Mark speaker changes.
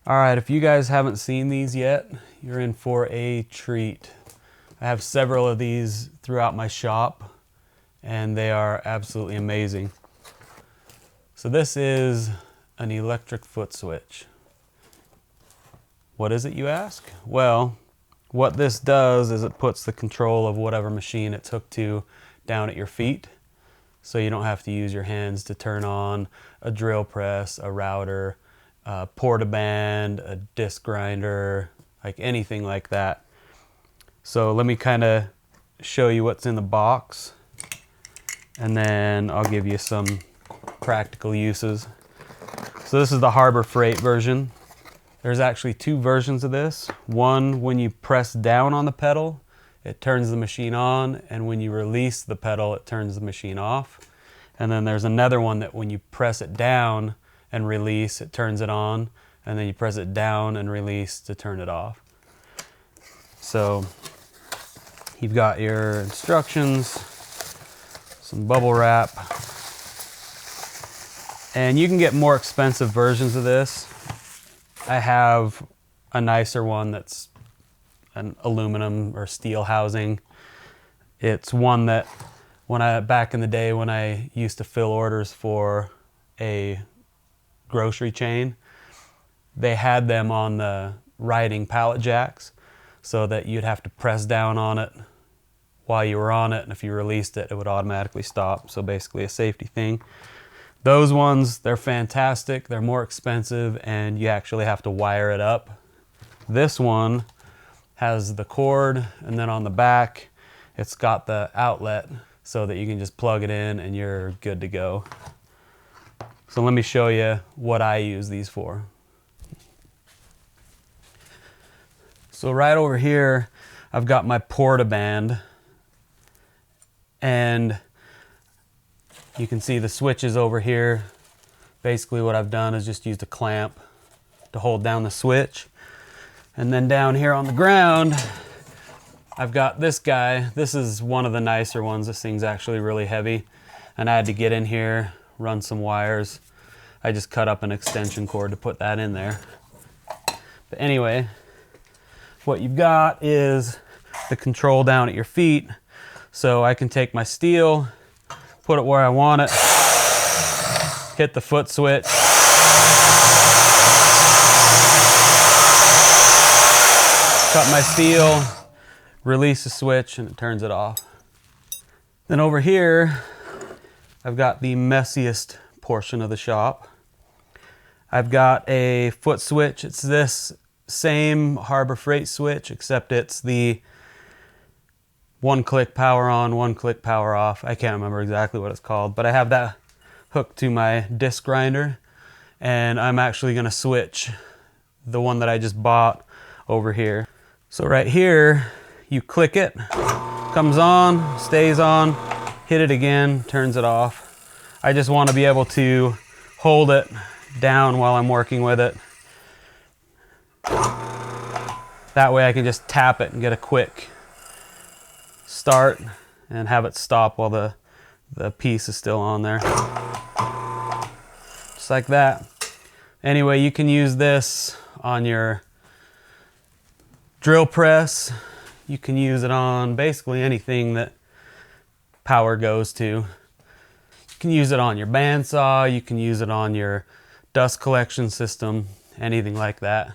Speaker 1: All right, if you guys haven't seen these yet, you're in for a treat. I have several of these throughout my shop, and they are absolutely amazing. So this is an electric foot switch. What is it, you ask? Well, what this does is it puts the control of whatever machine it's hooked to down at your feet, so you don't have to use your hands to turn on a drill press, a router, a portaband, a disc grinder, like anything like that. So let me kind of show you what's in the box, and then I'll give you some practical uses. So this is the Harbor Freight version. There's actually two versions of this. One, when you press down on the pedal, it turns the machine on, and when you release the pedal, it turns the machine off. And then there's another one that when you press it down and release, it turns it on, and then you press it down and release to turn it off. So you've got your instructions, some bubble wrap, and you can get more expensive versions of this. I have a nicer one that's an aluminum or steel housing. It's one that back in the day when I used to fill orders for a grocery chain, they had them on the riding pallet jacks so that you'd have to press down on it while you were on it, and if you released it, it would automatically stop. So basically a safety thing. Those ones, they're fantastic. They're more expensive, and you actually have to wire it up. This one has the cord, and then on the back, it's got the outlet so that you can just plug it in and you're good to go. So let me show you what I use these for. So right over here, I've got my portaband, and you can see the switches over here. Basically what I've done is just used a clamp to hold down the switch. And then down here on the ground, I've got this guy. This is one of the nicer ones. This thing's actually really heavy. And I had to get in here, run some wires. I just cut up an extension cord to put that in there. But anyway, what you've got is the control down at your feet. So I can take my steel, put it where I want it, hit the foot switch, cut my steel, release the switch, and it turns it off. Then over here, I've got the messiest portion of the shop. I've got a foot switch. It's this same Harbor Freight switch, except it's the one-click power on, one-click power off. I can't remember exactly what it's called, but I have that hooked to my disc grinder, and I'm actually going to switch the one that I just bought over here. So right here, you click it, comes on, stays on, hit it again, turns it off. I just want to be able to hold it down while I'm working with it. That way I can just tap it and get a quick start and have it stop while the piece is still on there. Just like that. Anyway, you can use this on your drill press. You can use it on basically anything that power goes to. You can use it on your bandsaw. You can use it on your dust collection system, anything like that.